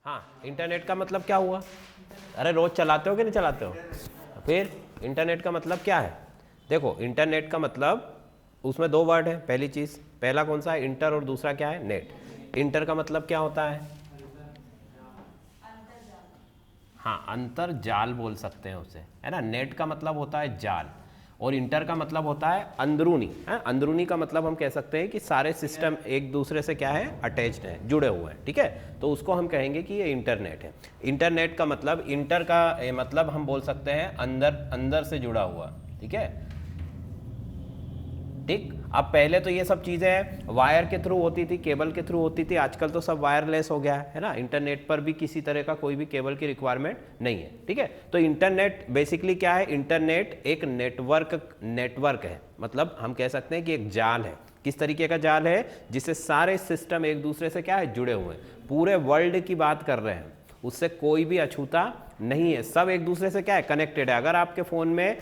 हाँ, इंटरनेट का मतलब क्या हुआ? अरे रोज चलाते हो कि नहीं चलाते हो? फिर इंटरनेट का मतलब क्या है? देखो, इंटरनेट का मतलब उसमें दो वर्ड है। पहली चीज़, पहला कौन सा है? इंटर, और दूसरा क्या है? नेट। इंटर का मतलब क्या होता है? हाँ, अंतरजाल बोल सकते हैं उसे, है ना। नेट का मतलब होता है जाल, और इंटर का मतलब होता है अंदरूनी। है, अंदरूनी का मतलब हम कह सकते हैं कि सारे सिस्टम एक दूसरे से क्या है? अटैच्ड हैं, जुड़े हुए हैं, ठीक है। तो उसको हम कहेंगे कि ये इंटरनेट है। इंटरनेट का मतलब, इंटर का मतलब हम बोल सकते हैं अंदर, अंदर से जुड़ा हुआ, ठीक है। ठीक, अब पहले तो ये सब चीज़ें वायर के थ्रू होती थी, केबल के थ्रू होती थी। आजकल तो सब वायरलेस हो गया है ना। इंटरनेट पर भी किसी तरह का कोई भी केबल की रिक्वायरमेंट नहीं है, ठीक है। तो इंटरनेट बेसिकली क्या है? इंटरनेट एक नेटवर्क है। मतलब हम कह सकते हैं कि एक जाल है। किस तरीके का जाल है? जिससे सारे सिस्टम एक दूसरे से क्या है? जुड़े हुए हैं। पूरे वर्ल्ड की बात कर रहे हैं, उससे कोई भी अछूता नहीं है। सब एक दूसरे से क्या है? कनेक्टेड है। अगर आपके फ़ोन में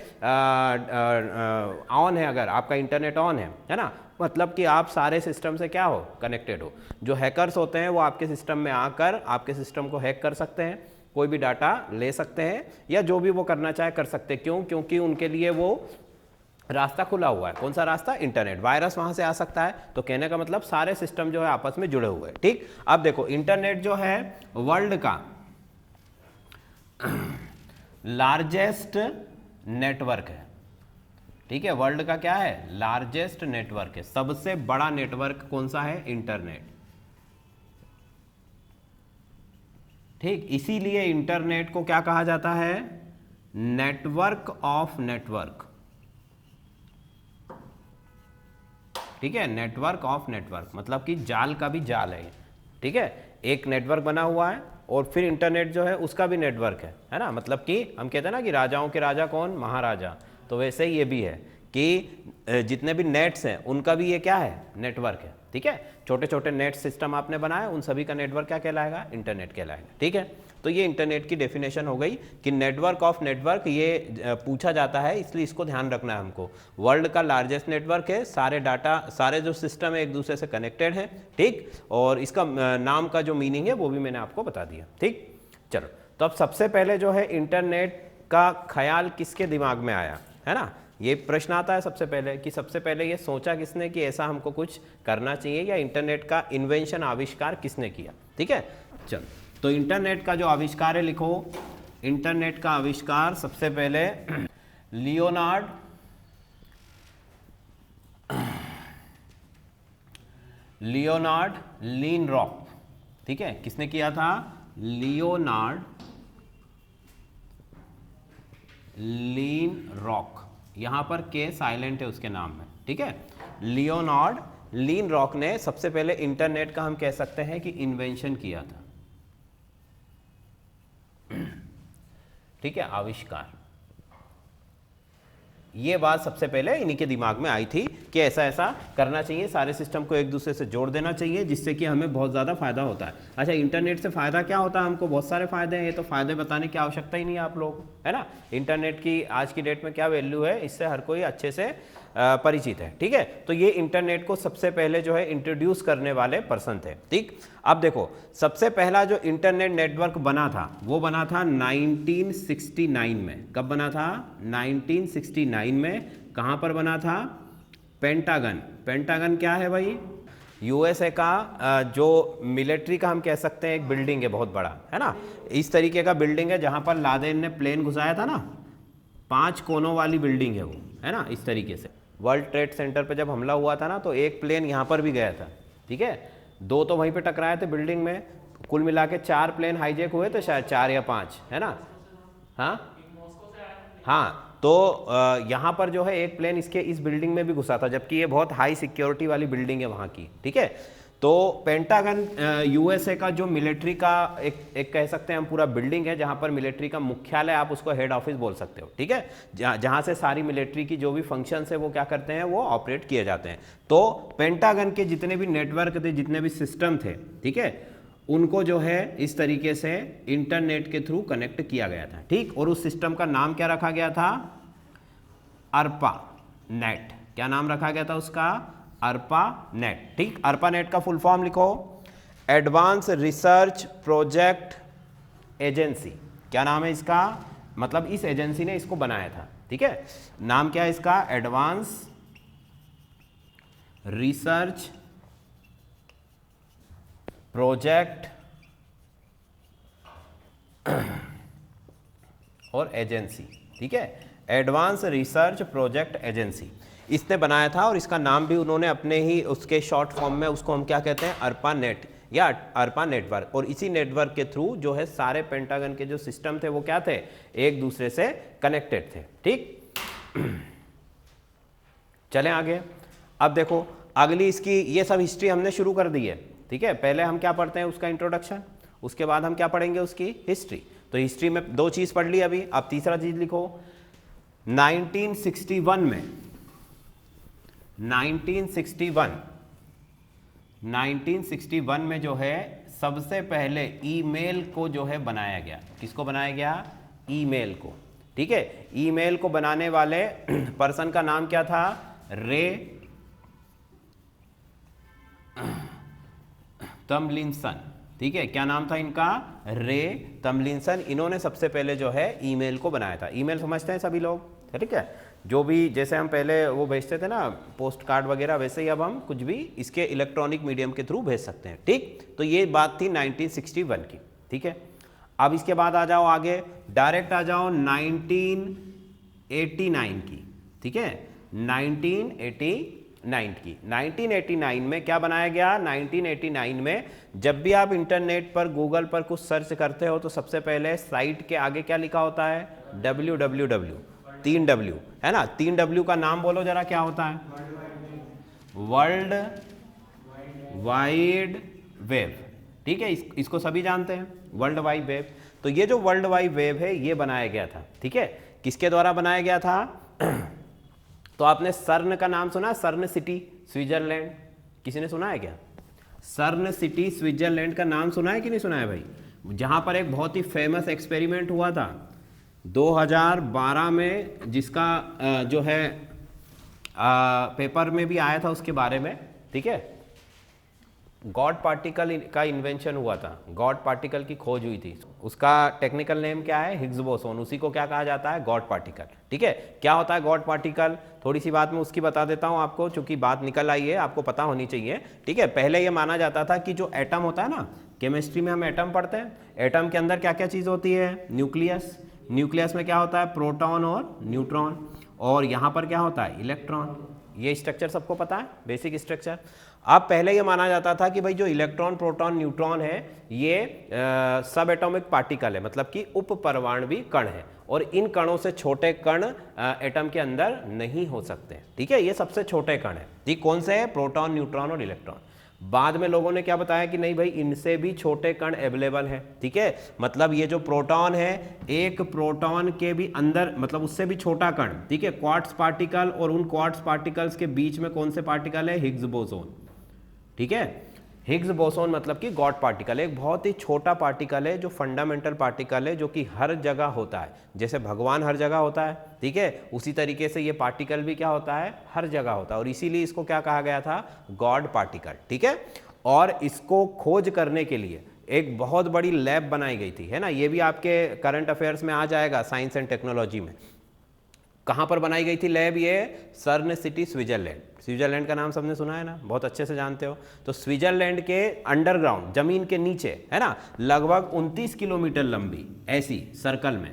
ऑन है, अगर आपका इंटरनेट ऑन है ना, मतलब कि आप सारे सिस्टम से क्या हो? कनेक्टेड हो। जो हैकर्स होते हैं वो आपके सिस्टम में आकर आपके सिस्टम को हैक कर सकते हैं, कोई भी डाटा ले सकते हैं, या जो भी वो करना चाहे कर सकते हैं। क्यों? क्योंकि उनके लिए वो रास्ता खुला हुआ है। कौन सा रास्ता? इंटरनेट। वायरस वहां से आ सकता है। तो कहने का मतलब सारे सिस्टम जो है आपस में जुड़े हुए हैं, ठीक। अब देखो, इंटरनेट जो है वर्ल्ड का लार्जेस्ट नेटवर्क है, ठीक है। वर्ल्ड का क्या है? लार्जेस्ट नेटवर्क है। सबसे बड़ा नेटवर्क कौन सा है? इंटरनेट, ठीक। इसीलिए इंटरनेट को क्या कहा जाता है? नेटवर्क ऑफ नेटवर्क, ठीक है। नेटवर्क ऑफ नेटवर्क मतलब कि जाल का भी जाल है, ठीक है। एक नेटवर्क बना हुआ है, और फिर इंटरनेट जो है उसका भी नेटवर्क है ना। मतलब कि हम कहते हैं ना कि राजाओं के राजा कौन? महाराजा। तो वैसे ही ये भी है कि जितने भी नेट्स हैं उनका भी ये क्या है? नेटवर्क है, ठीक है। छोटे छोटे नेट सिस्टम आपने बनाए, उन सभी का नेटवर्क क्या कहलाएगा? इंटरनेट कहलाएगा, ठीक है। तो ये इंटरनेट की डेफिनेशन हो गई कि नेटवर्क ऑफ नेटवर्क, ये पूछा जाता है इसलिए इसको ध्यान रखना है हमको। वर्ल्ड का लार्जेस्ट नेटवर्क है, सारे डाटा, सारे जो सिस्टम है एक दूसरे से कनेक्टेड है, ठीक। और इसका नाम का जो मीनिंग है वो भी मैंने आपको बता दिया, ठीक। चलो, तो अब सबसे पहले जो है इंटरनेट का ख्याल किसके दिमाग में आया, है ना। ये प्रश्न आता है सबसे पहले कि सबसे पहले ये सोचा किसने कि ऐसा हमको कुछ करना चाहिए, या इंटरनेट का इन्वेंशन, आविष्कार किसने किया, ठीक है। चलो, तो इंटरनेट का जो आविष्कार है, लिखो, इंटरनेट का आविष्कार सबसे पहले लियोनार्ड लीनरॉक, ठीक है। किसने किया था? लियोनार्ड लीनरॉक। यहां पर के साइलेंट है उसके नाम में, ठीक है। लियोनार्ड लीनरॉक ने सबसे पहले इंटरनेट का हम कह सकते हैं कि इन्वेंशन किया था, ठीक है, आविष्कार। ये बात सबसे पहले इन्हीं के दिमाग में आई थी कि ऐसा ऐसा करना चाहिए, सारे सिस्टम को एक दूसरे से जोड़ देना चाहिए, जिससे कि हमें बहुत ज़्यादा फायदा होता है। अच्छा, इंटरनेट से फ़ायदा क्या होता है? हमको बहुत सारे फ़ायदे हैं, ये तो फ़ायदे बताने की आवश्यकता ही नहीं है आप लोग, है ना। इंटरनेट की आज की डेट में क्या वैल्यू है, इससे हर कोई अच्छे से परिचित है, ठीक है। तो ये इंटरनेट को सबसे पहले जो है इंट्रोड्यूस करने वाले पर्सन थे, ठीक। अब देखो, सबसे पहला जो इंटरनेट नेटवर्क बना था वो बना था 1969 में। कब बना था? 1969 में। कहाँ पर बना था? पेंटागन। पेंटागन क्या है भाई? यूएसए का जो मिलिट्री का हम कह सकते हैं एक बिल्डिंग है, बहुत बड़ा, है ना। इस तरीके का बिल्डिंग है जहाँ पर लादेन ने प्लेन घुसाया था ना, 5 कोनों वाली बिल्डिंग है वो, है ना। इस तरीके से वर्ल्ड ट्रेड सेंटर पे जब हमला हुआ था ना, तो एक प्लेन यहाँ पर भी गया था, ठीक है। 2 तो वहीं पे टकराए थे बिल्डिंग में। कुल मिला के 4 प्लेन हाईजैक हुए थे, शायद 4 या 5, है ना। हाँ हाँ, तो यहाँ पर जो है एक प्लेन इसके इस बिल्डिंग में भी घुसा था, जबकि ये बहुत हाई सिक्योरिटी वाली बिल्डिंग है वहाँ की, ठीक है। तो पेंटागन यूएसए का जो मिलिट्री का एक कह सकते हैं हम पूरा बिल्डिंग है, जहाँ पर मिलिट्री का मुख्यालय, आप उसको हेड ऑफिस बोल सकते हो, ठीक है। जहाँ से सारी मिलिट्री की जो भी फंक्शंस है वो क्या करते हैं, वो ऑपरेट किए जाते हैं। तो पेंटागन के जितने भी नेटवर्क थे, जितने भी सिस्टम थे, ठीक है, उनको जो है इस तरीके से इंटरनेट के थ्रू कनेक्ट किया गया था, ठीक। और उस सिस्टम का नाम क्या रखा गया था? अर्पा नेट। क्या नाम रखा गया था उसका? अर्पा नेट, ठीक। अर्पा नेट का फुल फॉर्म लिखो, एडवांस रिसर्च प्रोजेक्ट एजेंसी। क्या नाम है इसका? मतलब इस एजेंसी ने इसको बनाया था, ठीक है। नाम क्या है इसका? एडवांस रिसर्च प्रोजेक्ट और एजेंसी, ठीक है। एडवांस रिसर्च प्रोजेक्ट एजेंसी इसने बनाया था, और इसका नाम भी उन्होंने अपने ही उसके शॉर्ट फॉर्म में उसको हम क्या कहते हैं? अर्पा नेट या अर्पा नेटवर्क। और इसी नेटवर्क के थ्रू जो है सारे पेंटागन के जो सिस्टम थे वो क्या थे? एक दूसरे से कनेक्टेड थे, ठीक। चलें आगे। अब देखो अगली इसकी ये सब हिस्ट्री हमने शुरू कर दी है, ठीक है। पहले हम क्या पढ़ते हैं? उसका इंट्रोडक्शन, उसके बाद हम क्या पढ़ेंगे? उसकी हिस्ट्री। तो हिस्ट्री में 2 चीज़ पढ़ ली अभी, अब तीसरा चीज़ लिखो। 1961 में जो है सबसे पहले ईमेल को जो है बनाया गया। किसको बनाया गया? ईमेल को, ठीक है। ईमेल को बनाने वाले पर्सन का नाम क्या था? रे तमलिंसन, ठीक है। क्या नाम था इनका? रे तमलिंसन। इन्होंने सबसे पहले जो है ईमेल को बनाया था। ईमेल समझते हैं सभी लोग, ठीक है। जो भी जैसे हम पहले वो भेजते थे ना पोस्ट कार्ड वगैरह, वैसे ही अब हम कुछ भी इसके इलेक्ट्रॉनिक मीडियम के थ्रू भेज सकते हैं, ठीक। तो ये बात थी 1961 की, ठीक है। अब इसके बाद आ जाओ आगे, डायरेक्ट आ जाओ 1989 की, ठीक है। 1989 में क्या बनाया गया? 1989 में जब भी आप इंटरनेट पर गूगल पर कुछ सर्च करते हो तो सबसे पहले साइट के आगे क्या लिखा होता है? www, 3W, है ना। 3W का नाम बोलो जरा, क्या होता है? वर्ल्ड वाइड वेब, ठीक है। इसको सभी जानते हैं, वर्ल्ड वाइड वेब। तो ये जो वर्ल्ड वाइड वेब है ये बनाया गया था, ठीक है। किसके द्वारा बनाया गया था? तो आपने सर्न का नाम सुना? सर्न सिटी स्विट्जरलैंड, किसी ने सुना है क्या? सर्न सिटी स्विट्जरलैंड का नाम सुना है कि नहीं सुना है भाई? जहां पर एक बहुत ही फेमस एक्सपेरिमेंट हुआ था 2012 में, जिसका जो है पेपर में भी आया था उसके बारे में, ठीक है। गॉड पार्टिकल का इन्वेंशन हुआ था, गॉड पार्टिकल की खोज हुई थी। उसका टेक्निकल नेम क्या है? Higgs boson. उसी को क्या कहा जाता है? गॉड पार्टिकल, ठीक है। क्या होता है गॉड पार्टिकल? थोड़ी सी बात मैं उसकी बता देता हूं आपको, चूंकि बात निकल आई है, आपको पता होनी चाहिए, ठीक है। पहले ये माना जाता था कि जो एटम होता है ना, केमिस्ट्री में हम एटम पढ़ते हैं, एटम के अंदर क्या क्या चीज़ होती है? न्यूक्लियस। न्यूक्लियस में क्या होता है? प्रोटॉन और न्यूट्रॉन। और यहाँ पर क्या होता है? इलेक्ट्रॉन। ये स्ट्रक्चर सबको पता है, बेसिक स्ट्रक्चर। अब पहले ये माना जाता था कि भाई जो इलेक्ट्रॉन, प्रोटॉन, न्यूट्रॉन है ये सब एटॉमिक पार्टिकल है, मतलब कि उप परमाणु कण है, और इन कणों से छोटे कण एटम के अंदर नहीं हो सकते, ठीक है। ये सबसे छोटे कण है, ठीक। कौन से है? प्रोटॉन, न्यूट्रॉन और इलेक्ट्रॉन। बाद में लोगों ने क्या बताया कि नहीं भाई इनसे भी छोटे कण अवेलेबल है, ठीक है। मतलब ये जो प्रोटॉन है, एक प्रोटॉन के भी अंदर, मतलब उससे भी छोटा कण, ठीक है, क्वार्ट्ज पार्टिकल, और उन क्वार्ट्ज पार्टिकल्स के बीच में कौन से पार्टिकल है? हिग्स बोसोन, ठीक है। हिग्स बोसोन मतलब कि गॉड पार्टिकल, एक बहुत ही छोटा पार्टिकल है जो फंडामेंटल पार्टिकल है, जो कि हर जगह होता है। जैसे भगवान हर जगह होता है, ठीक है, उसी तरीके से ये पार्टिकल भी क्या होता है? हर जगह होता है। और इसीलिए इसको क्या कहा गया था? गॉड पार्टिकल, ठीक है। और इसको खोज करने के लिए एक बहुत बड़ी लैब बनाई गई थी, है ना। ये भी आपके करंट अफेयर्स में आ जाएगा, साइंस एंड टेक्नोलॉजी में। कहाँ पर बनाई गई थी लैब? ये सर्न सिटी स्विट्जरलैंड। स्विट्जरलैंड का नाम सबने सुना है ना, बहुत अच्छे से जानते हो। तो स्विट्जरलैंड के अंडरग्राउंड, जमीन के नीचे, है ना, लगभग 29 किलोमीटर लंबी ऐसी सर्कल में,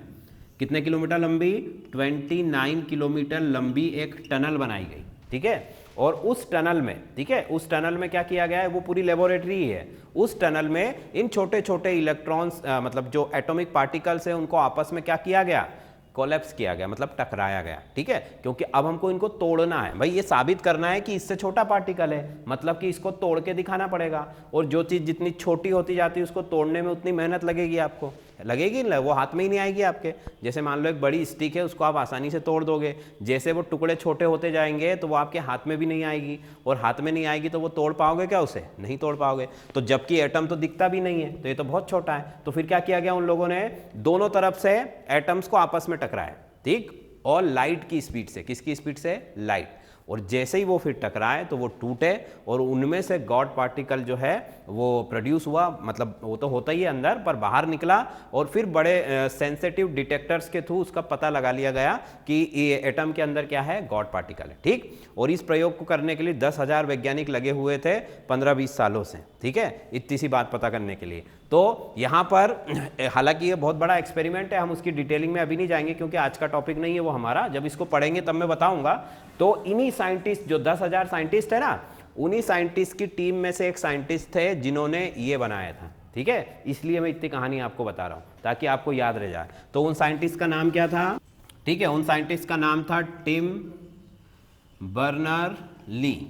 कितने किलोमीटर लंबी? 29 किलोमीटर लंबी एक टनल बनाई गई, ठीक है। और उस टनल में, ठीक है, उस टनल में क्या किया गया है? वो पूरी लेबोरेटरी है। उस टनल में इन छोटे छोटे इलेक्ट्रॉन्स, मतलब जो एटॉमिक पार्टिकल्स है, उनको आपस में क्या किया गया? कोलैप्स किया गया, मतलब टकराया गया, ठीक है। क्योंकि अब हमको इनको तोड़ना है भाई, ये साबित करना है कि इससे छोटा पार्टिकल है, मतलब कि इसको तोड़ के दिखाना पड़ेगा। और जो चीज़ जितनी छोटी होती जाती है उसको तोड़ने में उतनी मेहनत लगेगी, आपको लगेगी ना, वो हाथ में ही नहीं आएगी आपके। जैसे मान लो एक बड़ी स्टिक है, उसको आप आसानी से तोड़ दोगे, जैसे वो टुकड़े छोटे होते जाएंगे तो वो आपके हाथ में भी नहीं आएगी, और हाथ में नहीं आएगी तो वो तोड़ पाओगे क्या? उसे नहीं तोड़ पाओगे। तो जबकि एटम तो दिखता भी नहीं है, तो ये तो बहुत छोटा है। तो फिर क्या किया गया? उन लोगों ने दोनों तरफ से एटम्स को आपस में टकराया, ठीक, और लाइट की स्पीड से। किसकी स्पीड से? लाइट। और जैसे ही वो फिर टकराए तो वो टूटे और उनमें से गॉड पार्टिकल जो है वो प्रोड्यूस हुआ, मतलब वो तो होता ही है अंदर पर बाहर निकला, और फिर बड़े सेंसिटिव डिटेक्टर्स के थ्रू उसका पता लगा लिया गया कि ये एटम के अंदर क्या है, गॉड पार्टिकल है। ठीक, और इस प्रयोग को करने के लिए 10,000 वैज्ञानिक लगे हुए थे 15-20 सालों से। ठीक है, इतनी सी बात पता करने के लिए। तो यहाँ पर हालांकि ये बहुत बड़ा एक्सपेरिमेंट है, हम उसकी डिटेलिंग में अभी नहीं जाएंगे क्योंकि आज का टॉपिक नहीं है वो हमारा, जब इसको पढ़ेंगे तब मैं बताऊंगा। तो इन्हीं साइंटिस्ट, जो 10,000 साइंटिस्ट है ना, उन्हीं साइंटिस्ट की टीम में से एक साइंटिस्ट थे जिन्होंने ये बनाया था। ठीक है, इसलिए मैं इतनी कहानी आपको बता रहा हूँ ताकि आपको याद रह जाए। तो उन साइंटिस्ट का नाम क्या था? ठीक है, उन साइंटिस्ट का नाम था टिम बर्नर ली।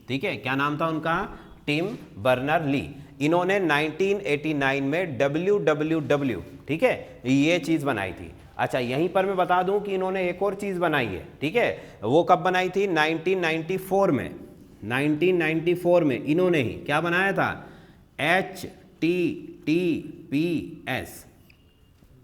ठीक है, क्या नाम था उनका? Tim Berners Lee. इन्होंने 1989 में WWW, ठीक है, ये चीज बनाई थी। अच्छा, यहीं पर मैं बता दूं कि इन्होंने एक और चीज बनाई है। ठीक है, वो कब बनाई थी? 1994 में। 1994 में इन्होंने ही क्या बनाया था? HTTPS।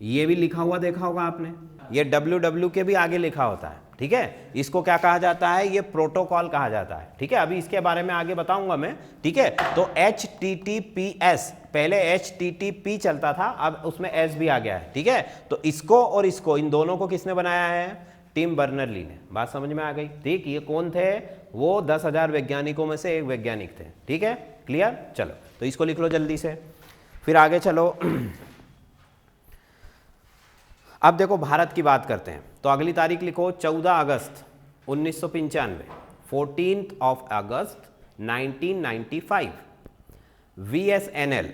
ये भी लिखा हुआ देखा होगा आपने, ये WW के भी आगे लिखा होता है। ठीक है, इसको क्या कहा जाता है? ये प्रोटोकॉल कहा जाता है। ठीक है, अभी इसके बारे में आगे बताऊंगा मैं। ठीक है, तो HTTPS, पहले HTTP चलता था, अब उसमें S भी आ गया है। ठीक है, तो इसको और इसको, इन दोनों को किसने बनाया है? टिम बर्नर ली ने। बात समझ में आ गई? ठीक, ये कौन थे? वो 10,000 वैज्ञानिकों में से एक वैज्ञानिक थे। ठीक है, क्लियर? चलो, तो इसको लिख लो जल्दी से, फिर आगे चलो। अब देखो भारत की बात करते हैं, तो अगली तारीख लिखो 14 अगस्त 1995, 14th of August 1995, VSNL।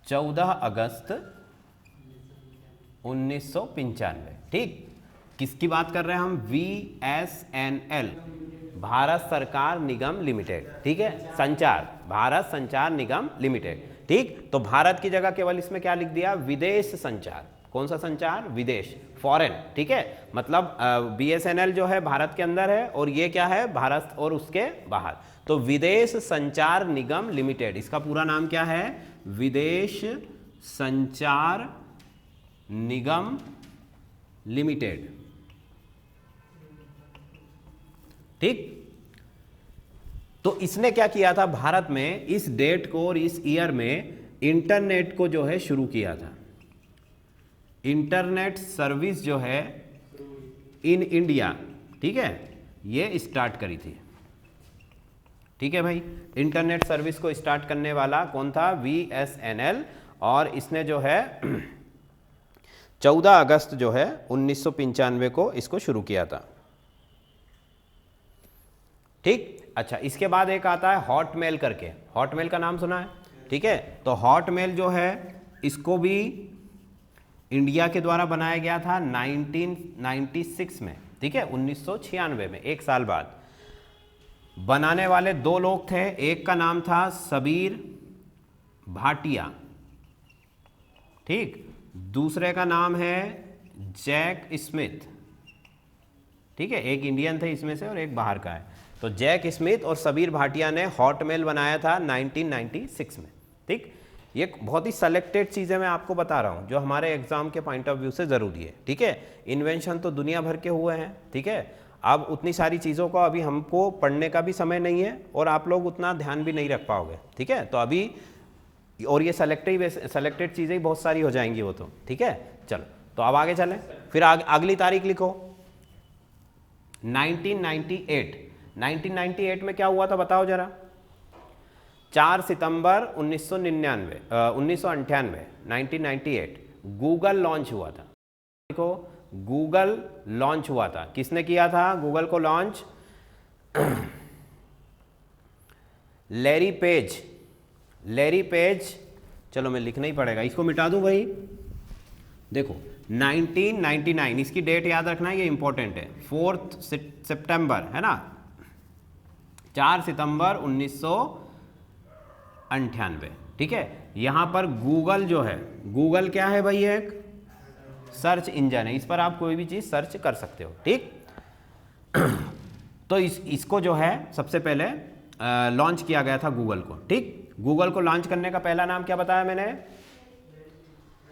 14 अगस्त 1995। ठीक, किसकी बात कर रहे हैं हम? VSNL, भारत सरकार निगम लिमिटेड। ठीक है, संचार, भारत संचार निगम लिमिटेड। ठीक, तो भारत की जगह केवल इसमें क्या लिख दिया? विदेश संचार। कौन सा संचार? विदेश, फॉरेन। ठीक है, मतलब BSNL जो है भारत के अंदर है और ये क्या है? भारत और उसके बाहर। तो विदेश संचार निगम लिमिटेड, इसका पूरा नाम क्या है? विदेश संचार निगम लिमिटेड। ठीक, तो इसने क्या किया था? भारत में इस डेट को और इस ईयर में इंटरनेट को जो है शुरू किया था। इंटरनेट सर्विस जो है इन इंडिया, ठीक है, ये स्टार्ट करी थी। ठीक है भाई, इंटरनेट सर्विस को स्टार्ट करने वाला कौन था? VSNL। और इसने जो है 14 अगस्त जो है 1995 को इसको शुरू किया था। ठीक, अच्छा, इसके बाद एक आता है हॉटमेल करके। हॉटमेल का नाम सुना है? ठीक है, तो हॉटमेल जो है इसको भी इंडिया के द्वारा बनाया गया था 1996 में। ठीक है, 1996 में, एक साल बाद। बनाने वाले दो लोग थे, एक का नाम था सबीर भाटिया। ठीक, दूसरे का नाम है जैक स्मिथ। ठीक है, एक इंडियन थे इसमें से और एक बाहर का है। तो जैक स्मिथ और सबीर भाटिया ने हॉटमेल बनाया था 1996 में। ठीक, ये बहुत ही सेलेक्टेड चीज़ें मैं आपको बता रहा हूँ जो हमारे एग्जाम के पॉइंट ऑफ व्यू से ज़रूरी है। ठीक है, इन्वेंशन तो दुनिया भर के हुए हैं। ठीक है, अब उतनी सारी चीज़ों को अभी हमको पढ़ने का भी समय नहीं है और आप लोग उतना ध्यान भी नहीं रख पाओगे। ठीक है, तो अभी और ये सेलेक्टेड चीज़ें ही बहुत सारी हो जाएंगी वो तो। ठीक है, चलो, तो अब आगे चलें, फिर अगली तारीख लिखो 1998। 1998 में क्या हुआ था बताओ जरा? 4 सितंबर 1998 गूगल लॉन्च हुआ था। देखो, गूगल लॉन्च हुआ था। किसने किया था गूगल को लॉन्च? Larry page. चलो, मैं लिखना ही पड़ेगा, इसको मिटा दूं भाई। देखो 1999, इसकी डेट याद रखना, ये इंपॉर्टेंट है। 4 सितंबर है ना, 4 सितंबर 1998। ठीक है, यहां पर गूगल जो है, गूगल क्या है भाई? एक सर्च इंजन है, इस पर आप कोई भी चीज सर्च कर सकते हो। ठीक, तो इसको जो है सबसे पहले लॉन्च किया गया था गूगल को। ठीक, गूगल को लॉन्च करने का पहला नाम क्या बताया मैंने?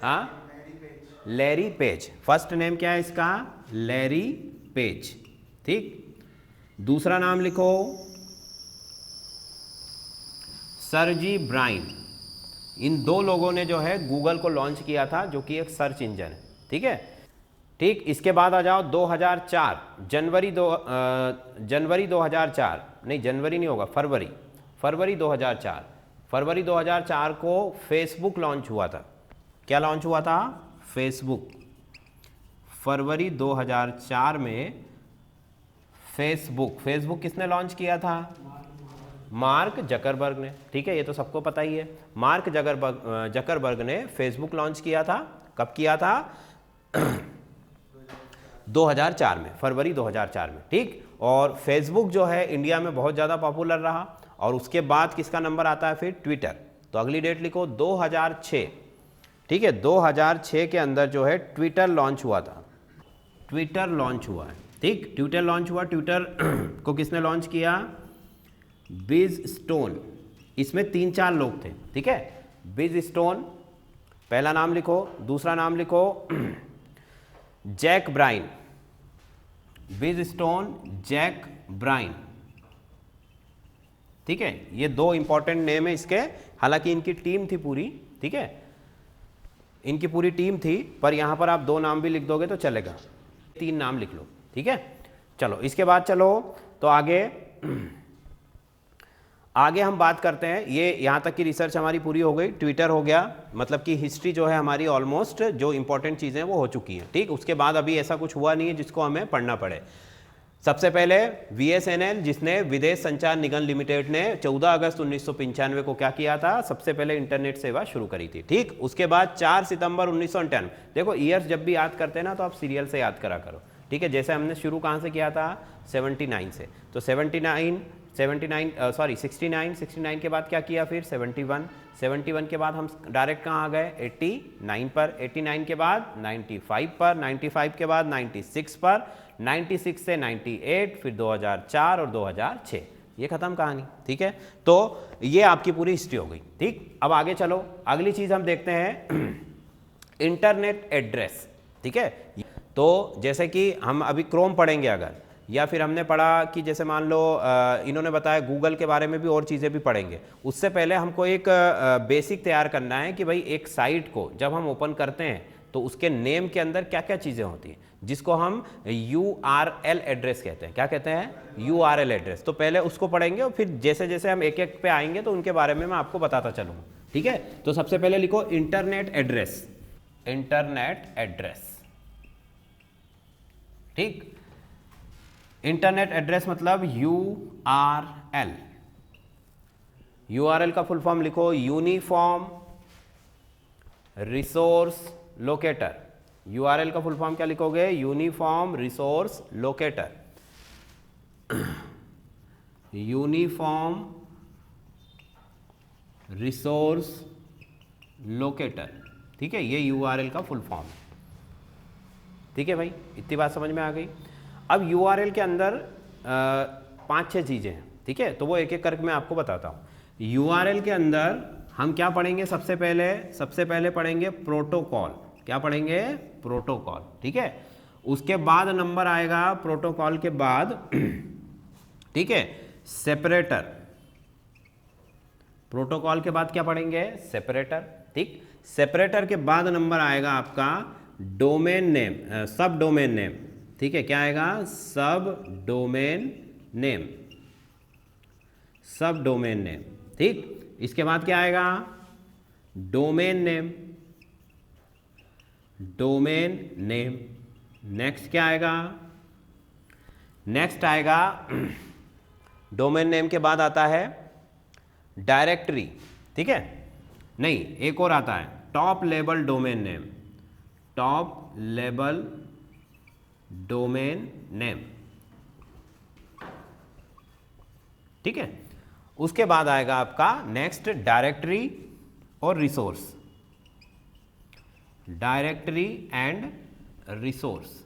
हाँ, लैरी पेज। फर्स्ट नेम क्या है इसका? Larry page. ठीक, दूसरा नाम लिखो सर्जी ब्राइन। इन दो लोगों ने जो है गूगल को लॉन्च किया था, जो कि एक सर्च इंजन है। ठीक है, ठीक। इसके बाद आ जाओ 2004, जनवरी 2004, नहीं जनवरी नहीं होगा, फरवरी 2004। फरवरी 2004 को फेसबुक लॉन्च हुआ था। क्या लॉन्च हुआ था? फेसबुक। फरवरी 2004 में फेसबुक किसने लॉन्च किया था? मार्क जकरबर्ग ने। ठीक है, ये तो सबको पता ही है। मार्क जकरबर्ग ने फेसबुक लॉन्च किया था। कब किया था? 2004 में, फरवरी 2004 में। ठीक, और फेसबुक जो है इंडिया में बहुत ज़्यादा पॉपुलर रहा। और उसके बाद किसका नंबर आता है फिर? ट्विटर। तो अगली डेट लिखो 2006। ठीक है, 2006 के अंदर जो है ट्विटर लॉन्च हुआ था। ट्विटर लॉन्च हुआ है। ठीक, ट्विटर लॉन्च हुआ। ट्विटर को किसने लॉन्च किया? बिज स्टोन। इसमें 3-4 लोग थे। ठीक है, बिज स्टोन पहला नाम लिखो, दूसरा नाम लिखो जैक ब्राइन। बिज स्टोन, जैक ब्राइन। ठीक है, ये दो इंपॉर्टेंट नेम है इसके। हालांकि इनकी टीम थी पूरी। ठीक है, इनकी पूरी टीम थी, पर यहां पर आप 2 नाम भी लिख दोगे तो चलेगा। 3 नाम लिख लो। ठीक है, चलो इसके बाद चलो तो आगे हम बात करते हैं। ये यहाँ तक की रिसर्च हमारी पूरी हो गई। ट्विटर हो गया, मतलब कि हिस्ट्री जो है हमारी ऑलमोस्ट जो इंपॉर्टेंट चीज़ें वो हो चुकी हैं। ठीक, उसके बाद अभी ऐसा कुछ हुआ नहीं है जिसको हमें पढ़ना पड़े। सबसे पहले VSNL, जिसने विदेश संचार निगम लिमिटेड ने 14 अगस्त 1995 को क्या किया था? सबसे पहले इंटरनेट सेवा शुरू करी थी। ठीक, उसके बाद 4 सितंबर 1998। देखो ईयर्स जब भी याद करते हैं ना तो आप सीरियल से याद करा करो। ठीक है, जैसे हमने शुरू कहाँ से किया था? 79 से। तो 69 के बाद क्या किया? फिर 71 के बाद हम डायरेक्ट कहाँ आ गए? 89 पर। 89 के बाद 95 पर। 95 के बाद 96 पर। 96 से 98, फिर 2004 और 2006। ये खत्म कहानी। ठीक है, तो ये आपकी पूरी हिस्ट्री हो गई। ठीक, अब आगे चलो। अगली चीज हम देखते हैं इंटरनेट एड्रेस। ठीक है, तो जैसे कि हम अभी क्रोम पढ़ेंगे अगर, या फिर हमने पढ़ा कि जैसे मान लो इन्होंने बताया गूगल के बारे में भी और चीज़ें भी पढ़ेंगे। उससे पहले हमको एक बेसिक तैयार करना है कि भाई एक साइट को जब हम ओपन करते हैं तो उसके नेम के अंदर क्या क्या चीज़ें होती हैं, जिसको हम URL एड्रेस कहते हैं। क्या कहते हैं? URL address. तो पहले उसको पढ़ेंगे और फिर जैसे जैसे हम एक एक पे आएंगे तो उनके बारे में मैं आपको बताता चलूँगा। ठीक है, तो सबसे पहले लिखो इंटरनेट एड्रेस। Internet address. ठीक, इंटरनेट एड्रेस मतलब URL। URL का फुल फॉर्म लिखो यूनिफॉर्म रिसोर्स लोकेटर। URL का फुल फॉर्म क्या लिखोगे? Uniform resource locator. Uniform resource locator. ठीक है, ये URL का फुल फॉर्म है। ठीक है भाई, इतनी बात समझ में आ गई। अब URL के अंदर 5-6 चीज़ें हैं। ठीक है, तो वो एक एक करके मैं आपको बताता हूँ। URL के अंदर हम क्या पढ़ेंगे? सबसे पहले पढ़ेंगे प्रोटोकॉल। क्या पढ़ेंगे? प्रोटोकॉल। ठीक है, उसके बाद नंबर आएगा प्रोटोकॉल के बाद ठीक है सेपरेटर। प्रोटोकॉल के बाद क्या पढ़ेंगे? सेपरेटर। ठीक, सेपरेटर के बाद नंबर आएगा आपका डोमेन नेम, सब डोमेन नेम। ठीक है, क्या आएगा? सब डोमेन नेम। सब डोमेन नेम। ठीक, इसके बाद क्या आएगा? Domain name. Domain name. Next क्या आएगा? नेक्स्ट आएगा डोमेन नेम के बाद आता है डायरेक्टरी। ठीक है, नहीं एक और आता है top level domain name. Top level domain name. ठीक है, उसके बाद आएगा आपका नेक्स्ट डायरेक्टरी और रिसोर्स। डायरेक्टरी एंड रिसोर्स,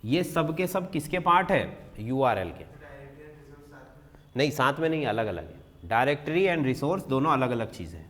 ये सब के सब किसके पार्ट है? URL के। नहीं, साथ में नहीं, अलग अलग है। डायरेक्टरी एंड रिसोर्स दोनों अलग अलग चीजें हैं।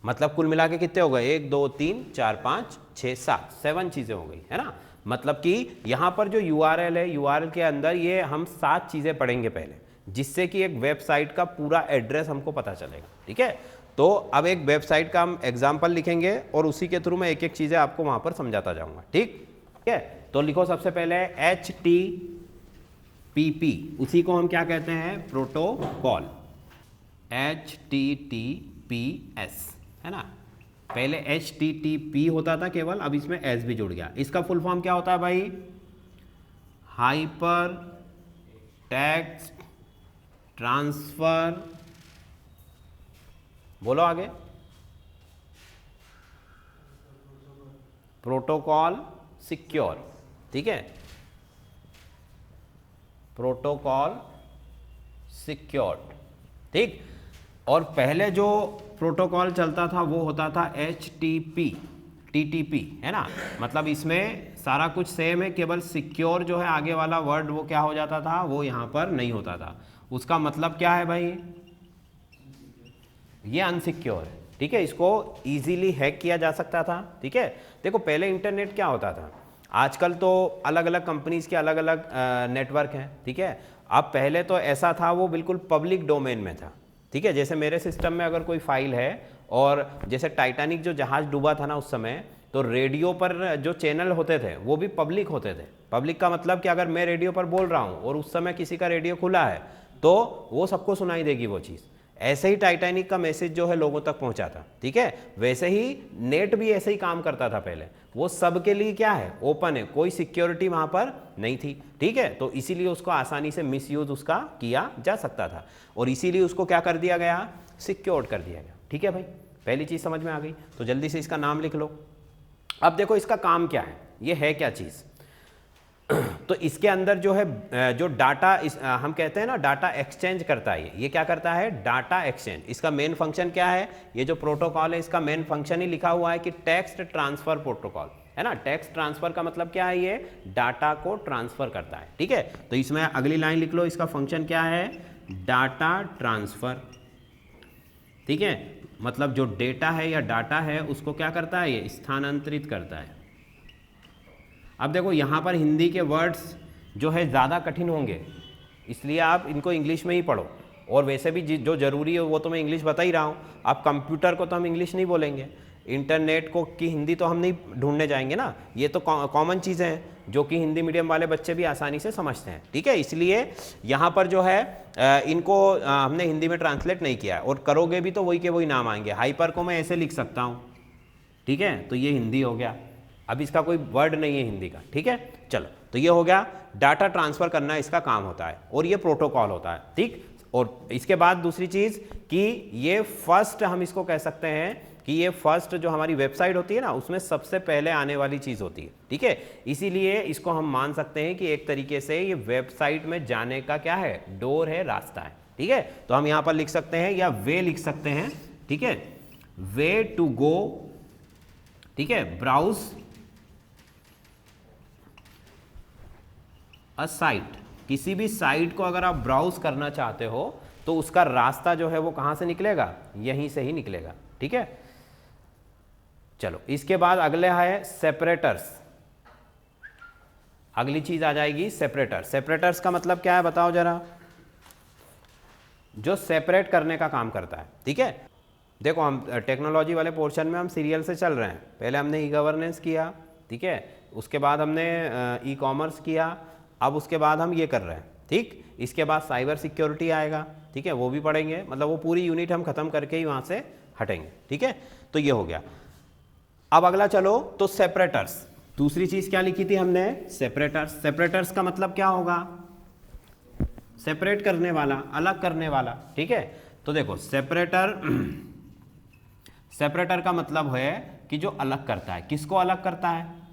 मतलब कुल मिला के कितने हो गए? 1 2 3 4 5 6 7 चीजें हो गई है ना। मतलब कि यहाँ पर जो URL है, URL के अंदर ये हम 7 चीज़ें पढ़ेंगे पहले, जिससे कि एक वेबसाइट का पूरा एड्रेस हमको पता चलेगा। ठीक है, तो अब एक वेबसाइट का हम एग्जाम्पल लिखेंगे और उसी के थ्रू मैं एक एक चीज़ें आपको वहाँ पर समझाता जाऊँगा। ठीक है, तो लिखो सबसे पहले HTTP, उसी को हम क्या कहते हैं, प्रोटोकॉल, HTTPS, है ना। पहले HTTP होता था केवल, अब इसमें S भी जुड़ गया। इसका फुल फॉर्म क्या होता है भाई, हाइपर टेक्स्ट ट्रांसफर, बोलो आगे, प्रोटोकॉल सिक्योर। ठीक है, प्रोटोकॉल सिक्योर। ठीक, और पहले जो प्रोटोकॉल चलता था वो होता था TTP, है ना। मतलब इसमें सारा कुछ सेम है, केवल सिक्योर जो है आगे वाला वर्ड वो क्या हो जाता था, वो यहाँ पर नहीं होता था। उसका मतलब क्या है भाई, ये अनसिक्योर है। ठीक है, इसको इजीली हैक किया जा सकता था। ठीक है, देखो पहले इंटरनेट क्या होता था, आजकल तो अलग अलग कंपनीज के अलग अलग नेटवर्क हैं। ठीक है, अब पहले तो ऐसा था, वो बिल्कुल पब्लिक डोमेन में था। ठीक है, जैसे मेरे सिस्टम में अगर कोई फाइल है, और जैसे टाइटैनिक जो जहाज डूबा था ना उस समय, तो रेडियो पर जो चैनल होते थे वो भी पब्लिक होते थे। पब्लिक का मतलब कि अगर मैं रेडियो पर बोल रहा हूँ और उस समय किसी का रेडियो खुला है तो वो सबको सुनाई देगी वो चीज़। ऐसे ही टाइटैनिक का मैसेज जो है लोगों तक पहुंचा था। ठीक है, वैसे ही नेट भी ऐसे ही काम करता था पहले, वो सबके लिए क्या है, ओपन है, कोई सिक्योरिटी वहां पर नहीं थी। ठीक है, तो इसीलिए उसको आसानी से मिसयूज उसका किया जा सकता था, और इसीलिए उसको क्या कर दिया गया, सिक्योर्ड कर दिया गया। ठीक है भाई, पहली चीज समझ में आ गई, तो जल्दी से इसका नाम लिख लो। अब देखो इसका काम क्या है, ये है क्या चीज। तो इसके अंदर जो है जो डाटा हम कहते हैं ना, डाटा एक्सचेंज करता है। ये क्या करता है, डाटा एक्सचेंज। इसका मेन फंक्शन क्या है, ये जो प्रोटोकॉल है इसका मेन फंक्शन ही लिखा हुआ है कि टेक्स्ट ट्रांसफर प्रोटोकॉल, है ना। टेक्स्ट ट्रांसफर का मतलब क्या है, ये डाटा को ट्रांसफर करता है। ठीक है, तो इसमें अगली लाइन लिख लो, इसका फंक्शन क्या है, डाटा ट्रांसफर। ठीक है, मतलब जो डेटा है या डाटा है उसको क्या करता है, ये स्थानांतरित करता है। अब देखो यहाँ पर हिंदी के वर्ड्स जो है ज़्यादा कठिन होंगे, इसलिए आप इनको इंग्लिश में ही पढ़ो, और वैसे भी जो ज़रूरी है वो तो मैं इंग्लिश बता ही रहा हूँ। आप कंप्यूटर को तो हम इंग्लिश नहीं बोलेंगे, इंटरनेट को की हिंदी तो हम नहीं ढूंढने जाएंगे ना, ये तो कॉमन चीज़ें हैं जो कि हिंदी मीडियम वाले बच्चे भी आसानी से समझते हैं। ठीक है, इसलिए यहाँ पर जो है इनको हमने हिंदी में ट्रांसलेट नहीं किया है, और करोगे भी तो वही के वही नाम आएंगे। हाइपर को मैं ऐसे लिख सकता हूँ, ठीक है, तो ये हिंदी हो गया, अब इसका कोई वर्ड नहीं है हिंदी का। ठीक है, चलो, तो ये हो गया, डाटा ट्रांसफर करना इसका काम होता है, और ये प्रोटोकॉल होता है। ठीक, और इसके बाद दूसरी चीज़ कि ये फर्स्ट, हम इसको कह सकते हैं कि ये फर्स्ट जो हमारी वेबसाइट होती है ना, उसमें सबसे पहले आने वाली चीज़ होती है। ठीक है, इसीलिए इसको हम मान सकते हैं कि एक तरीके से ये वेबसाइट में जाने का क्या है, डोर है, रास्ता है। ठीक है, तो हम यहाँ पर लिख सकते हैं या वे लिख सकते हैं। ठीक है, वे टू गो, ठीक है, ब्राउज अ साइट। किसी भी साइट को अगर आप ब्राउज करना चाहते हो तो उसका रास्ता जो है वो कहाँ से निकलेगा, यहीं से ही निकलेगा। ठीक है, चलो, इसके बाद अगले है सेपरेटर्स। अगली चीज आ जाएगी सेपरेटर। सेपरेटर्स का मतलब क्या है बताओ जरा, जो सेपरेट करने का काम करता है। ठीक है, देखो हम टेक्नोलॉजी वाले पोर्शन में हम सीरियल से चल रहे हैं। पहले हमने ई गवर्नेंस किया, ठीक है, उसके बाद हमने ई कॉमर्स किया, अब उसके बाद हम ये कर रहे हैं। ठीक, इसके बाद साइबर सिक्योरिटी आएगा। ठीक है, वो भी पढ़ेंगे, मतलब वो पूरी यूनिट हम खत्म करके ही वहाँ से हटेंगे। ठीक है, तो ये हो गया। अब अगला चलो, तो सेपरेटर्स, दूसरी चीज़ क्या लिखी थी हमने, सेपरेटर्स। सेपरेटर्स का मतलब क्या होगा, सेपरेट करने वाला, अलग करने वाला। ठीक है, तो देखो सेपरेटर, सेपरेटर का मतलब है कि जो अलग करता है। किसको अलग करता है,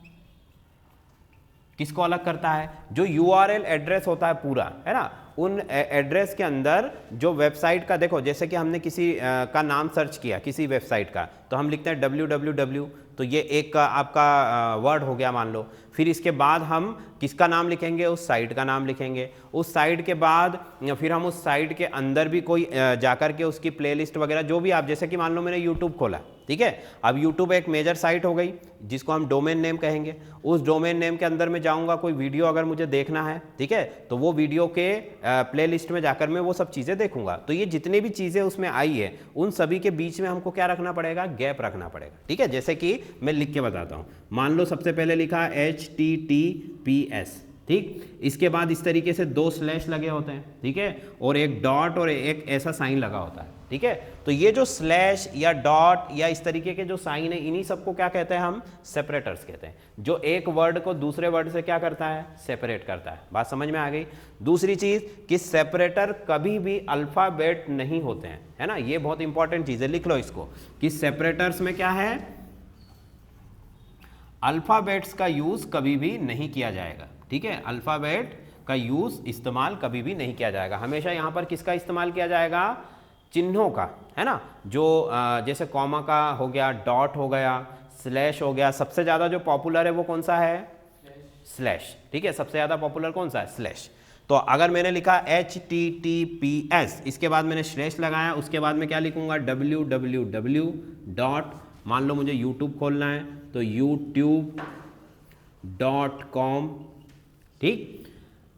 किसको अलग करता है, जो URL एड्रेस होता है पूरा, है ना, उन एड्रेस के अंदर जो वेबसाइट का, देखो जैसे कि हमने किसी का नाम सर्च किया, किसी वेबसाइट का, तो हम लिखते हैं www, तो ये एक आपका वर्ड हो गया मान लो। फिर इसके बाद हम किसका नाम लिखेंगे, उस साइट का नाम लिखेंगे। उस साइट के बाद फिर हम उस साइट के अंदर भी कोई जाकर के उसकी प्लेलिस्ट वगैरह जो भी आप, जैसे कि मान लो मैंने यूट्यूब खोला, ठीक है, अब यूट्यूब एक मेजर साइट हो गई जिसको हम डोमेन नेम कहेंगे। उस डोमेन नेम के अंदर में जाऊंगा, कोई वीडियो अगर मुझे देखना है, ठीक है, तो वो वीडियो के प्लेलिस्ट में जाकर मैं वो सब चीज़ें देखूंगा। तो ये जितनी भी चीज़ें उसमें आई है उन सभी के बीच में हमको क्या रखना पड़ेगा, गैप रखना पड़ेगा, ठीक है। जैसे कि मैं लिख के बताता हूँ, मान लो सबसे पहले लिखा HTTPS, ठीक, इसके बाद इस तरीके से 2 स्लैश लगे होते हैं, ठीक है, और एक डॉट और एक ऐसा साइन लगा होता है, ठीक है। तो ये जो स्लैश या डॉट या इस तरीके के जो साइन है, इन्हीं सबको क्या कहते हैं, हम सेपरेटर्स कहते हैं, जो एक वर्ड को दूसरे वर्ड से क्या करता है, सेपरेट करता है। बात समझ में आ गई। दूसरी चीज कि सेपरेटर कभी भी अल्फाबेट नहीं होते हैं, है ना, ये बहुत इंपॉर्टेंट चीज है, लिख लो इसको कि सेपरेटर्स में क्या है, अल्फाबेट्स का यूज कभी भी नहीं किया जाएगा, ठीक है, अल्फाबेट का यूज इस्तेमाल कभी भी नहीं किया जाएगा। हमेशा यहां पर किसका इस्तेमाल किया जाएगा, चिन्हों का, है ना, जो जैसे कॉमा का हो गया, डॉट हो गया, स्लैश हो गया। सबसे ज्यादा जो पॉपुलर है वो कौन सा है, स्लैश, ठीक है, सबसे ज्यादा पॉपुलर कौन सा है, स्लैश। तो अगर मैंने लिखा HTTPS, इसके बाद मैंने स्लैश लगाया, उसके बाद मैं क्या लिखूंगा, www डॉट, मान लो मुझे यूट्यूब खोलना है तो youtube.com, ठीक,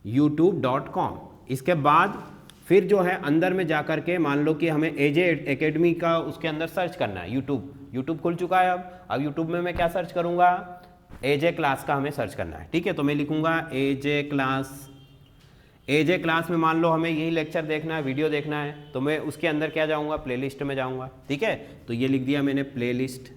youtube.com। इसके बाद फिर जो है अंदर में जाकर के मान लो कि हमें AJ एकेडमी का उसके अंदर सर्च करना है, यूट्यूब खुल चुका है। अब यूट्यूब में मैं क्या सर्च करूंगा, AJ क्लास का हमें सर्च करना है, ठीक है। तो मैं लिखूंगा AJ क्लास में मान लो हमें यही लेक्चर देखना है, वीडियो देखना है, तो मैं उसके अंदर क्या जाऊंगा, प्लेलिस्ट में जाऊंगा, ठीक है। तो ये लिख दिया मैंने प्लेलिस्ट।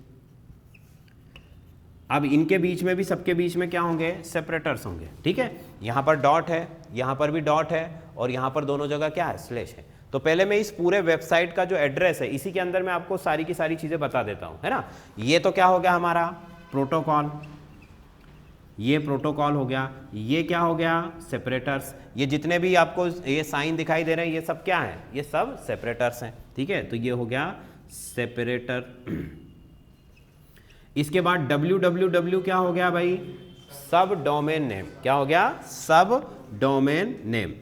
अब इनके बीच में भी, सबके बीच में क्या होंगे, सेपरेटर्स होंगे, ठीक है। यहाँ पर डॉट है, यहाँ पर भी डॉट है, और यहाँ पर दोनों जगह क्या है, स्लैश है। तो पहले मैं इस पूरे वेबसाइट का जो एड्रेस है, इसी के अंदर मैं आपको सारी की सारी चीज़ें बता देता हूँ, है ना। ये तो क्या हो गया हमारा प्रोटोकॉल, ये प्रोटोकॉल हो गया, ये क्या हो गया, सेपरेटर्स। ये जितने भी आपको ये साइन दिखाई दे रहे हैं, ये सब क्या है, ये सब सेपरेटर्स हैं, ठीक है। तो ये हो गया सेपरेटर। इसके बाद www क्या हो गया भाई, सब डोमेन नेम। क्या हो गया, सब डोमेन नेम,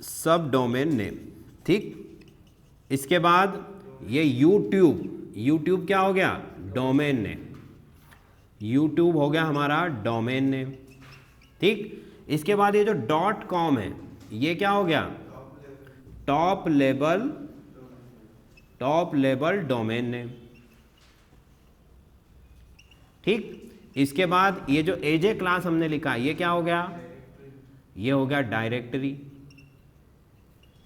सब डोमेन नेम, ठीक। इसके बाद ये यूट्यूब क्या हो गया, डोमेन नेम, यूट्यूब हो गया हमारा डोमेन नेम, ठीक। इसके बाद ये जो .com है, ये क्या हो गया, टॉप लेवल डोमेन नेम, ठीक। इसके बाद ये जो AJ क्लास हमने लिखा, ये क्या हो गया, ये हो गया डायरेक्टरी,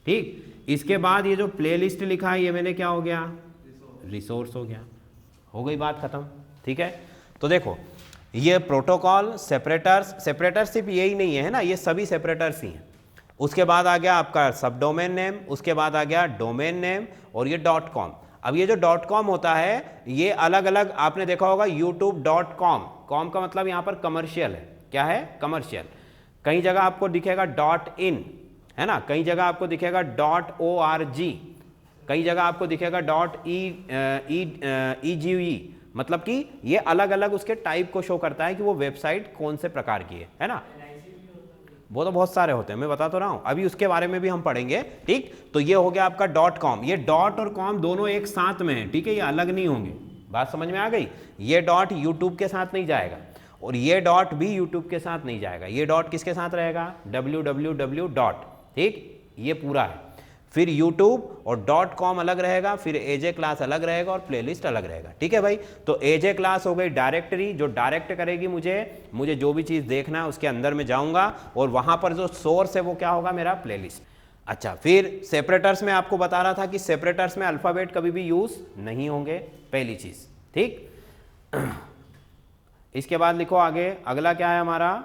ठीक। इसके बाद ये जो प्लेलिस्ट लिखा है, ये मैंने क्या हो गया, रिसोर्स हो गया। हो गई बात खत्म, ठीक है। तो देखो ये प्रोटोकॉल, सेपरेटर्स सिर्फ यही नहीं है ना, ये सभी सेपरेटर्स ही हैं। उसके बाद आ गया आपका सब डोमेन नेम, उसके बाद आ गया डोमेन नेम, और ये .com। अब ये जो .com होता है, ये अलग अलग आपने देखा होगा, youtube.com, कॉम का मतलब यहाँ पर कमर्शियल है, क्या है, कमर्शियल। कई जगह आपको दिखेगा .in, है ना, कई जगह आपको दिखेगा .org, कई जगह आपको दिखेगा .egue, मतलब कि ये अलग अलग उसके टाइप को शो करता है कि वो वेबसाइट कौन से प्रकार की है ना। वो तो बहुत सारे होते हैं, मैं बता तो रहा हूँ, अभी उसके बारे में भी हम पढ़ेंगे, ठीक। तो ये हो गया आपका .com, ये डॉट और कॉम दोनों एक साथ में है, ठीक है, ये अलग नहीं होंगे। बात समझ में आ गई। ये डॉट यूट्यूब के साथ नहीं जाएगा, और ये डॉट भी यूट्यूब के साथ नहीं जाएगा। ये डॉट किसके साथ रहेगा, www डॉट, ठीक, ये पूरा है। फिर यूट्यूब और .com अलग रहेगा, फिर AJ क्लास अलग रहेगा, और प्लेलिस्ट अलग रहेगा, ठीक है भाई। तो AJ क्लास हो गई डायरेक्टरी, जो डायरेक्ट करेगी मुझे जो भी चीज़ देखना है उसके अंदर में जाऊंगा, और वहां पर जो सोर्स है वो क्या होगा, मेरा प्लेलिस्ट। अच्छा, फिर सेपरेटर्स में आपको बता रहा था कि सेपरेटर्स में अल्फ़ाबेट कभी भी यूज नहीं होंगे, पहली चीज़, ठीक। इसके बाद लिखो आगे, अगला क्या है हमारा,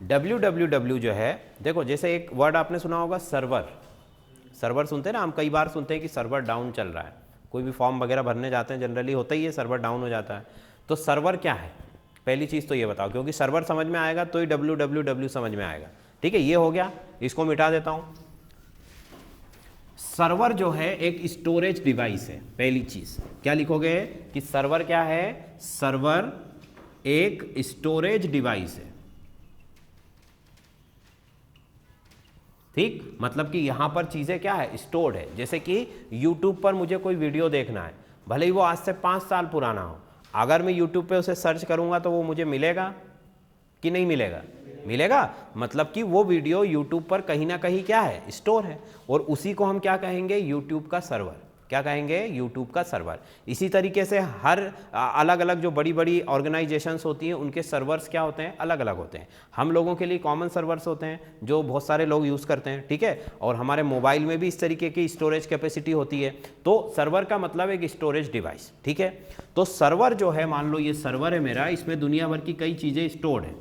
www जो है, देखो जैसे एक वर्ड आपने सुना होगा, सर्वर सुनते हैं ना हम, कई बार सुनते हैं कि सर्वर डाउन चल रहा है, कोई भी फॉर्म वगैरह भरने जाते हैं, जनरली होता ही है, सर्वर डाउन हो जाता है। तो सर्वर क्या है, पहली चीज़ तो ये बताओ, क्योंकि सर्वर समझ में आएगा तो ही www समझ में आएगा, ठीक है। ये हो गया, इसको मिटा देता हूँ। सर्वर जो है एक स्टोरेज डिवाइस है, पहली चीज़ क्या लिखोगे कि सर्वर क्या है, सर्वर एक स्टोरेज डिवाइस है। ठीक, मतलब कि यहां पर चीजें क्या है, स्टोर्ड है। जैसे कि YouTube पर मुझे कोई वीडियो देखना है, भले ही वो आज से 5 साल पुराना हो, अगर मैं YouTube पे उसे सर्च करूंगा तो वो मुझे मिलेगा कि नहीं मिलेगा? मिलेगा। मतलब कि वो वीडियो YouTube पर कहीं ना कहीं क्या है, स्टोर है, और उसी को हम क्या कहेंगे, YouTube का सर्वर। क्या कहेंगे? YouTube का सर्वर। इसी तरीके से हर अलग अलग जो बड़ी बड़ी ऑर्गेनाइजेशंस होती हैं उनके सर्वर्स क्या होते हैं, अलग अलग होते हैं। हम लोगों के लिए कॉमन सर्वर्स होते हैं जो बहुत सारे लोग यूज़ करते हैं, ठीक है, और हमारे मोबाइल में भी इस तरीके की स्टोरेज कैपेसिटी होती है। तो सर्वर का मतलब एक स्टोरेज डिवाइस, ठीक है। तो सर्वर जो है, मान लो ये सर्वर है मेरा, इसमें दुनिया भर की कई चीज़ें स्टोर्ड हैं।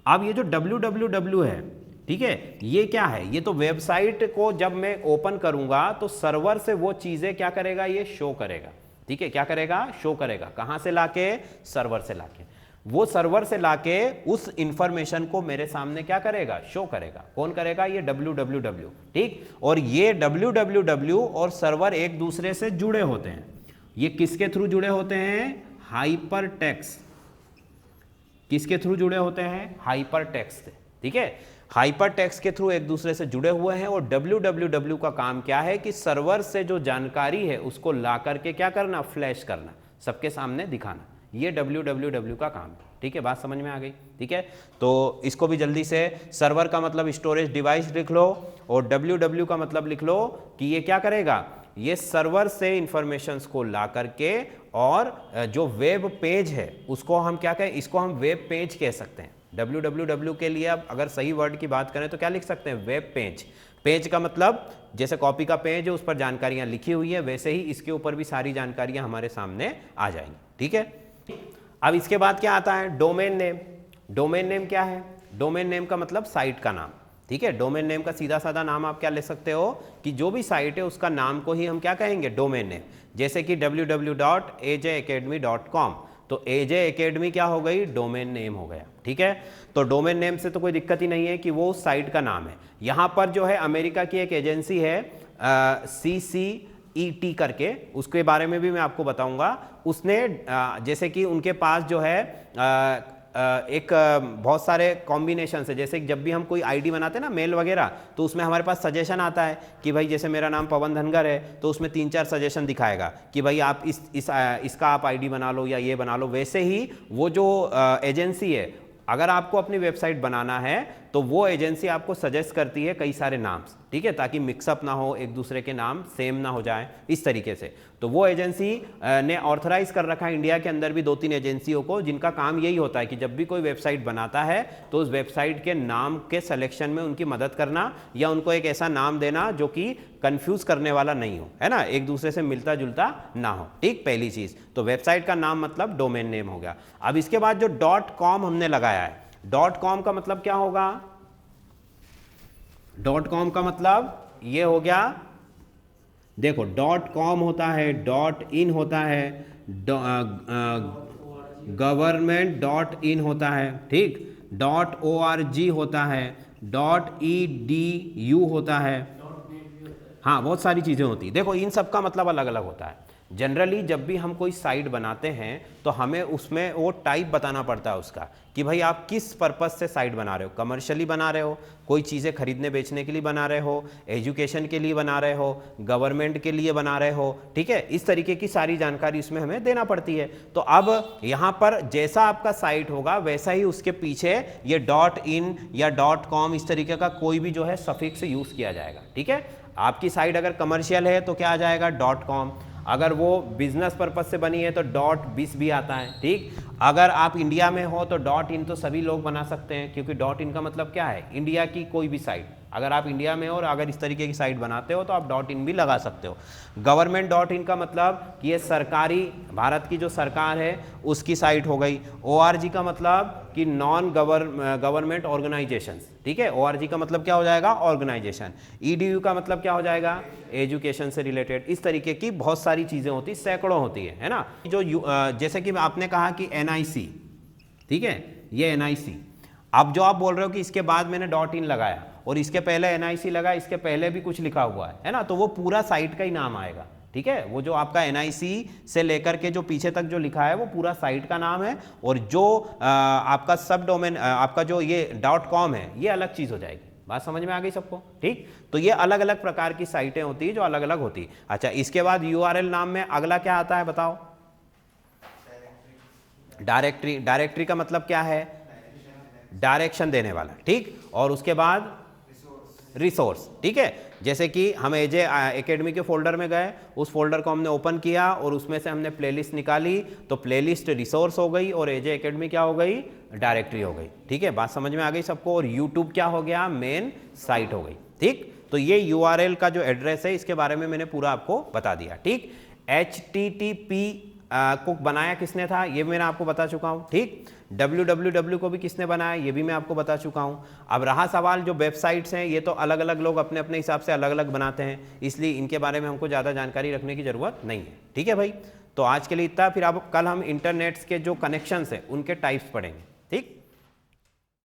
अब ये जो www है, ठीक है, ये क्या है, ये तो वेबसाइट को जब मैं ओपन करूंगा तो सर्वर से वो चीजें क्या करेगा, ये शो करेगा, ठीक है, क्या करेगा, शो करेगा। कहां से लाके? सर्वर से लाके। वो सर्वर से लाके उस इंफॉर्मेशन को मेरे सामने क्या करेगा, शो करेगा। कौन करेगा? ये www, ठीक। और ये www और सर्वर एक दूसरे से जुड़े होते हैं। ये किसके थ्रू जुड़े होते हैं? Hyper text. किसके थ्रू जुड़े होते हैं? हाइपर टेक्स्ट, ठीक है, हाइपर टेक्स्ट के थ्रू एक दूसरे से जुड़े हुए हैं। और www का काम क्या है कि सर्वर से जो जानकारी है उसको ला करके क्या करना, फ्लैश करना, सबके सामने दिखाना। ये www का काम है, ठीक है, बात समझ में आ गई, ठीक है। तो इसको भी जल्दी से, सर्वर का मतलब स्टोरेज डिवाइस लिख लो, और www का मतलब लिख लो कि ये क्या करेगा, ये सर्वर से इंफॉर्मेशंस को ला करके, और जो वेब पेज है उसको हम क्या कहें, इसको हम वेब पेज कह सकते हैं। www के लिए अब अगर सही वर्ड की बात करें तो क्या लिख सकते हैं, वेब पेज। पेज का मतलब जैसे कॉपी का पेज है उस पर जानकारियां लिखी हुई है, वैसे ही इसके ऊपर भी सारी जानकारियां हमारे सामने आ जाएंगी, ठीक है। अब इसके बाद क्या आता है, डोमेन नेम। डोमेन नेम क्या है? डोमेन नेम का मतलब साइट का नाम, ठीक है। डोमेन नेम का सीधा साधा नाम आप क्या ले सकते हो कि जो भी साइट है उसका नाम को ही हम क्या कहेंगे, डोमेन नेम। जैसे कि www.ajacademy.com, तो एजे एकेडमी क्या हो गई, डोमेन नेम हो गया, ठीक है। तो डोमेन नेम से तो कोई दिक्कत ही नहीं है कि वो उस साइट का नाम है। यहाँ पर जो है अमेरिका की एक एजेंसी है CCET करके, उसके बारे में भी मैं आपको बताऊंगा। उसने जैसे कि उनके पास जो है एक बहुत सारे कॉम्बिनेशन है। जैसे जब भी हम कोई आईडी बनाते हैं ना, मेल वगैरह, तो उसमें हमारे पास सजेशन आता है कि भाई जैसे मेरा नाम पवन धनगर है तो उसमें 3-4 सजेशन दिखाएगा कि भाई आप इसका आप आईडी बना लो या ये बना लो। वैसे ही वो जो एजेंसी है, अगर आपको अपनी वेबसाइट बनाना है तो वो एजेंसी आपको सजेस्ट करती है कई सारे नाम, ठीक है, ताकि मिक्सअप ना हो, एक दूसरे के नाम सेम ना हो जाए, इस तरीके से। तो वो एजेंसी ने ऑथराइज कर रखा है इंडिया के अंदर भी 2-3 एजेंसियों को, जिनका काम यही होता है कि जब भी कोई वेबसाइट बनाता है तो उस वेबसाइट के नाम के सिलेक्शन में उनकी मदद करना, या उनको एक ऐसा नाम देना जो कि कंफ्यूज करने वाला नहीं हो, है ना, एक दूसरे से मिलता जुलता ना हो, ठीक, पहली चीज। तो वेबसाइट का नाम मतलब डोमेन नेम हो गया। अब इसके बाद जो .com हमने लगाया है, .com का मतलब क्या होगा, .com का मतलब ये हो गया, देखो .com होता है, .in होता है, government.in होता है, ठीक, .org होता है, .edu होता है, हाँ बहुत सारी चीज़ें होती है। देखो इन सब का मतलब अलग अलग होता है। जनरली जब भी हम कोई साइट बनाते हैं तो हमें उसमें वो टाइप बताना पड़ता है उसका, कि भाई आप किस पर्पस से साइट बना रहे हो, कमर्शियली बना रहे हो, कोई चीज़ें खरीदने बेचने के लिए बना रहे हो, एजुकेशन के लिए बना रहे हो, गवर्नमेंट के लिए बना रहे हो, ठीक है, इस तरीके की सारी जानकारी उसमें हमें देना पड़ती है। तो अब यहाँ पर जैसा आपका साइट होगा वैसा ही उसके पीछे ये .in या .com इस तरीके का कोई भी जो है सफिक्स यूज़ किया जाएगा, ठीक है। आपकी साइट अगर कमर्शियल है तो क्या आ जाएगा, .com, अगर वो बिजनेस पर्पज से बनी है तो .biz भी आता है, ठीक। अगर आप इंडिया में हो तो .in तो सभी लोग बना सकते हैं, क्योंकि .in का मतलब क्या है, इंडिया की कोई भी साइट। अगर आप इंडिया में हो और अगर इस तरीके की साइट बनाते हो तो आप .in भी लगा सकते हो। गवर्नमेंट .in का मतलब कि ये सरकारी, भारत की जो सरकार है उसकी साइट हो गई। ORG का मतलब कि नॉन गवर्नमेंट ऑर्गेनाइजेशंस, ठीक है, ORG का मतलब क्या हो जाएगा, ऑर्गेनाइजेशन। EDU का मतलब क्या हो जाएगा, एजुकेशन से रिलेटेड। इस तरीके की बहुत सारी चीज़ें होती, सैकड़ों होती है ना। जो जैसे कि आपने कहा कि NIC, ठीक है, ये NIC। अब जो आप बोल रहे हो कि इसके बाद मैंने .in लगाया और इसके पहले NIC लगा, इसके पहले भी कुछ लिखा हुआ है ना, तो वो पूरा साइट का ही नाम आएगा, ठीक है, वो जो आपका NIC से लेकर के जो पीछे तक जो लिखा है वो पूरा साइट का नाम है, और जो आपका सब डोमेन आपका जो ये .com है ये अलग चीज़ हो जाएगी। बात समझ में आ गई सबको? ठीक, तो ये अलग अलग प्रकार की साइटें होती है जो अलग अलग होती है। अच्छा, इसके बाद URL नाम में अगला क्या आता है बताओ? डायरेक्टरी। डायरेक्टरी का मतलब क्या है? डायरेक्शन देने वाला। ठीक, और उसके बाद रिसोर्स। ठीक है, जैसे कि हम AJ एकेडमी के फोल्डर में गए, उस फोल्डर को हमने ओपन किया और उसमें से हमने प्लेलिस्ट निकाली, तो प्लेलिस्ट रिसोर्स हो गई और AJ एकेडमी क्या हो गई? डायरेक्टरी हो गई। ठीक है, बात समझ में आ गई सबको? और YouTube क्या हो गया? मेन साइट हो गई। ठीक, तो ये URL का जो एड्रेस है इसके बारे में मैंने पूरा आपको बता दिया। ठीक, HTTP को बनाया किसने था ये मैंने आपको बता चुका हूँ। ठीक, www को भी किसने बनाया ये भी मैं आपको बता चुका हूँ। अब रहा सवाल जो वेबसाइट्स हैं, ये तो अलग अलग लोग अपने अपने हिसाब से अलग अलग बनाते हैं, इसलिए इनके बारे में हमको ज़्यादा जानकारी रखने की ज़रूरत नहीं है। ठीक है भाई, तो आज के लिए इतना, फिर अब कल हम इंटरनेट्स के जो कनेक्शंस हैं उनके टाइप्स पढ़ेंगे। ठीक।